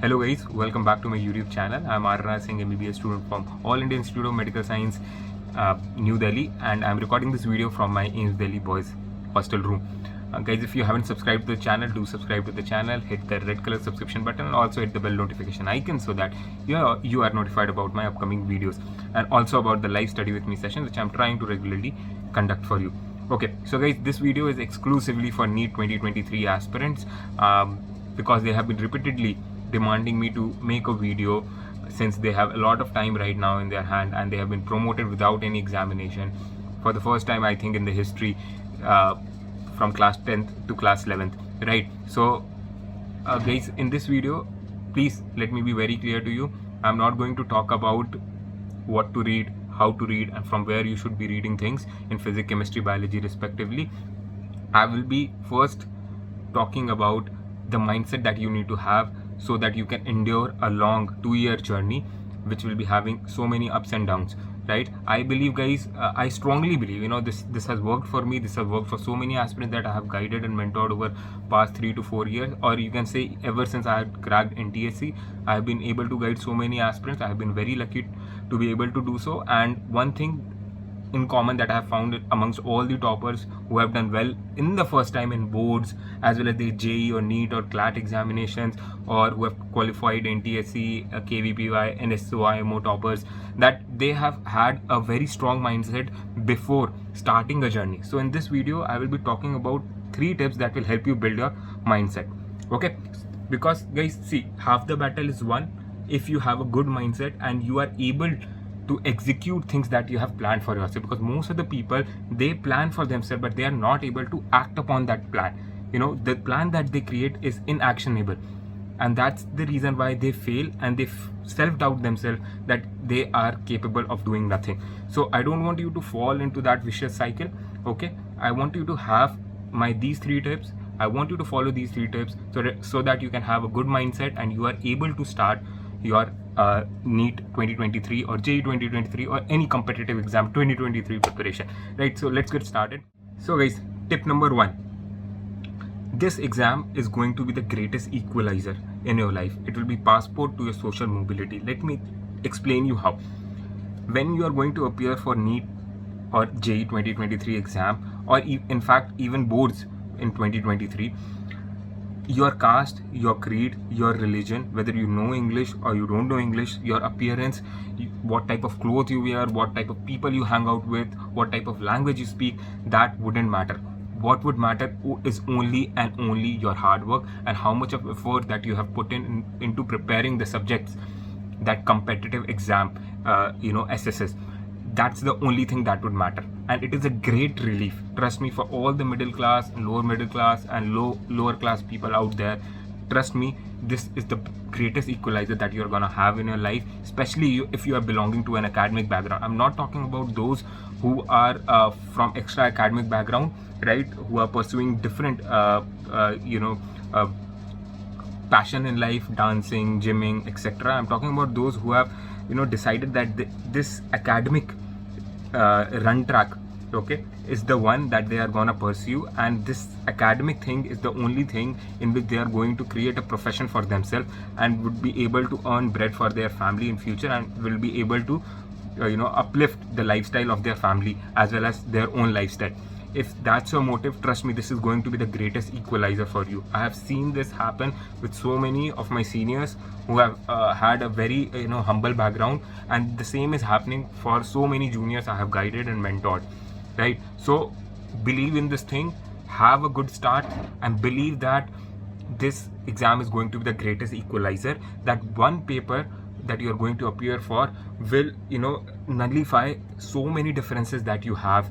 Hello guys, welcome back to my YouTube channel. I'm Arana Singh, MBBS student from All India Institute of Medical Science, New Delhi, and I'm recording this video from my AIIMS Delhi boys hostel room. Guys, if you haven't subscribed to the channel, do subscribe to the channel, hit the red color subscription button and also hit the bell notification icon so that you are notified about my upcoming videos and also about the live study with me session which I'm trying to regularly conduct for you. Okay, so guys, this video is exclusively for NEET 2023 aspirants because they have been repeatedly demanding me to make a video since they have a lot of time right now in their hand and they have been promoted without any examination for the first time, I think, in the history from class 10th to class 11th, right? So guys, in this video, please let me be very clear to you. I'm not going to talk about what to read, how to read, and from where you should be reading things in physics, chemistry, biology respectively. I will be first talking about the mindset that you need to have so that you can endure a long 2-year journey which will be having so many ups and downs, right? I believe, guys, I strongly believe, this has worked for me. This has worked for so many aspirants that I have guided and mentored over past 3 to 4 years, or you can say ever since I had cracked NTSC. I have been able to guide so many aspirants. I have been very lucky to be able to do so. And one thing in common that I have found amongst all the toppers who have done well in the first time in boards as well as the JEE or NEET or CLAT examinations, or who have qualified NTSC, KVPY, NSO, toppers, that they have had a very strong mindset before starting a journey. So in this video, I will be talking about 3 tips that will help you build your mindset. Okay, because guys, see, half the battle is won if you have a good mindset and you are able to execute things that you have planned for yourself. Because most of the people, they plan for themselves but they are not able to act upon that plan. The plan that they create is inactionable, and that's the reason why they fail and they self-doubt themselves that they are capable of doing nothing. So I don't want you to fall into that vicious cycle. Okay, I want you to have these 3 tips. I want you to follow these 3 tips so that you can have a good mindset and you are able to start your NEET 2023 or JEE 2023 or any competitive exam 2023 preparation, right? So let's get started. So guys, tip number 1, this exam is going to be the greatest equalizer in your life. It will be passport to your social mobility. Let me explain you how. When you are going to appear for NEET or JEE 2023 exam, or in fact even boards in 2023, your caste, your creed, your religion, whether you know English or you don't know English, your appearance, what type of clothes you wear, what type of people you hang out with, what type of language you speak, that wouldn't matter. What would matter is only and only your hard work and how much of effort that you have put into preparing the subjects that competitive exam assesses. That's the only thing that would matter, and it is a great relief, trust me, for all the middle class and lower middle class and lower class people out there. Trust me, this is the greatest equalizer that you're gonna have in your life, especially if you are belonging to an academic background. I'm not talking about those who are from extra academic background, right, who are pursuing different passion in life, dancing, gymming, etc. I'm talking about those who have decided that this academic run track, okay, is the one that they are gonna pursue, and this academic thing is the only thing in which they are going to create a profession for themselves and would be able to earn bread for their family in future and will be able to uplift the lifestyle of their family as well as their own lifestyle. If that's your motive, trust me, this is going to be the greatest equalizer for you. I have seen this happen with so many of my seniors who have had a very humble background, and the same is happening for so many juniors I have guided and mentored, right? So believe in this thing, have a good start, and believe that this exam is going to be the greatest equalizer. That one paper that you're going to appear for will nullify so many differences that you have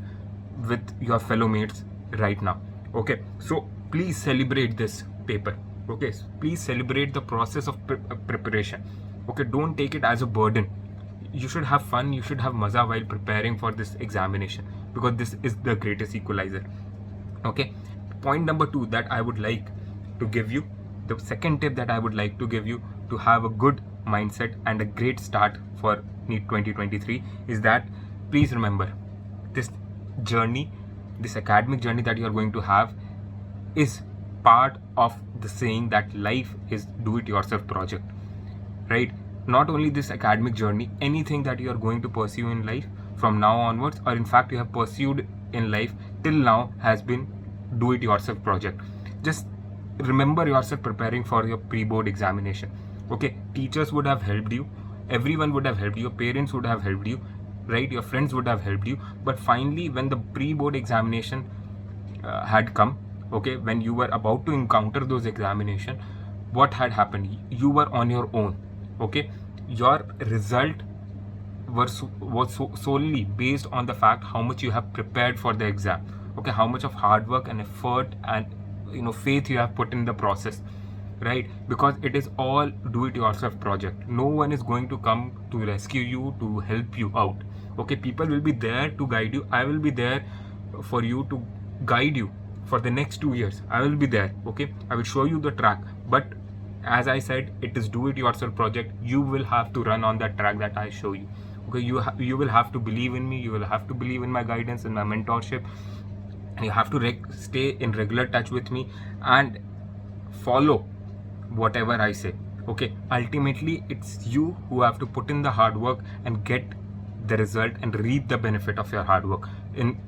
with your fellow mates right now. Okay, so please celebrate this paper. Okay, please celebrate the process of preparation. Okay, don't take it as a burden. You should have fun, you should have maza while preparing for this examination, because this is the greatest equalizer. Okay, point number 2 that I would like to give you, the second tip that I would like to give you to have a good mindset and a great start for NEET 2023 is that please remember, this journey, this academic journey that you are going to have is part of the saying that life is do it yourself project, right? Not only this academic journey, anything that you are going to pursue in life from now onwards, or in fact you have pursued in life till now, has been do it yourself project. Just remember yourself preparing for your pre-board examination. Okay, teachers would have helped you, everyone would have helped you, your parents would have helped you, right? Your friends would have helped you, but finally when the pre-board examination had come, okay, when you were about to encounter those examination, what had happened? You were on your own. Okay, your result was solely based on the fact how much you have prepared for the exam. Okay, how much of hard work and effort and faith you have put in the process, right? Because it is all do it yourself project. No one is going to come to rescue you, to help you out. Okay, people will be there to guide you. I will be there for you to guide you for the next 2 years. I will be there. Okay, I will show you the track, but as I said, it is do it yourself project. You will have to run on that track that I show you. Okay, you will have to believe in me, you will have to believe in my guidance and my mentorship, and you have to stay in regular touch with me and follow whatever I say. Okay, ultimately it's you who have to put in the hard work and get the result and reap the benefit of your hard work in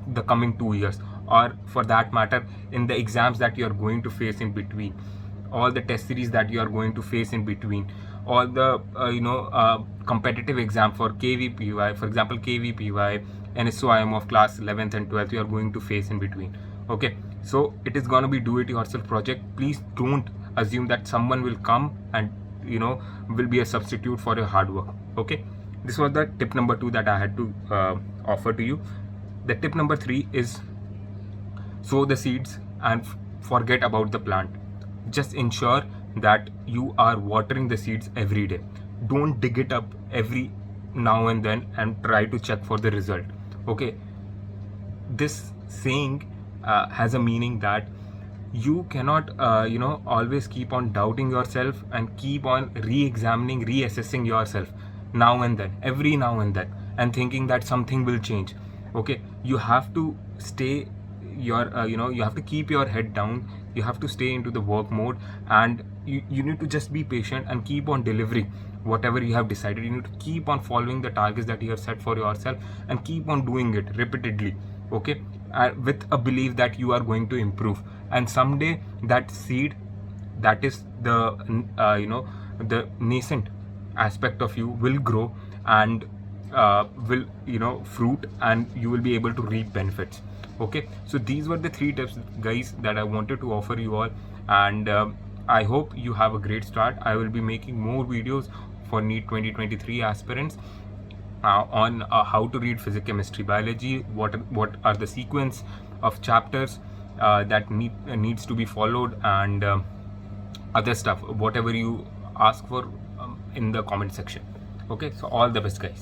the coming 2 years, or for that matter in the exams that you are going to face in between, all the test series that you are going to face in between, all the competitive exam for KVPY, for example KVPY, NSOIM of class 11th and 12th, you are going to face in between. Okay, so it is going to be do it yourself project. Please don't assume that someone will come and will be a substitute for your hard work. Okay, this was the tip number 2 that I had to offer to you. The tip number 3 is sow the seeds and forget about the plant. Just ensure that you are watering the seeds every day. Don't dig it up every now and then and try to check for the result. Okay, this saying has a meaning that you cannot always keep on doubting yourself and keep on re-examining, reassessing yourself now and then, every now and then, and thinking that something will change. Okay, you have to stay your you have to keep your head down. You have to stay into the work mode, and you need to just be patient and keep on delivering whatever you have decided. You need to keep on following the targets that you have set for yourself and keep on doing it repeatedly. Okay, with a belief that you are going to improve, and someday that seed, that is the the nascent aspect of you, will grow and will fruit, and you will be able to reap benefits. Okay, so these were the 3 tips, guys, that I wanted to offer you all, and I hope you have a great start. I will be making more videos for NEET 2023 aspirants on how to read physics, chemistry, biology, what are the sequence of chapters that needs to be followed, and other stuff, whatever you ask for in the comment section. Okay, so all the best, guys.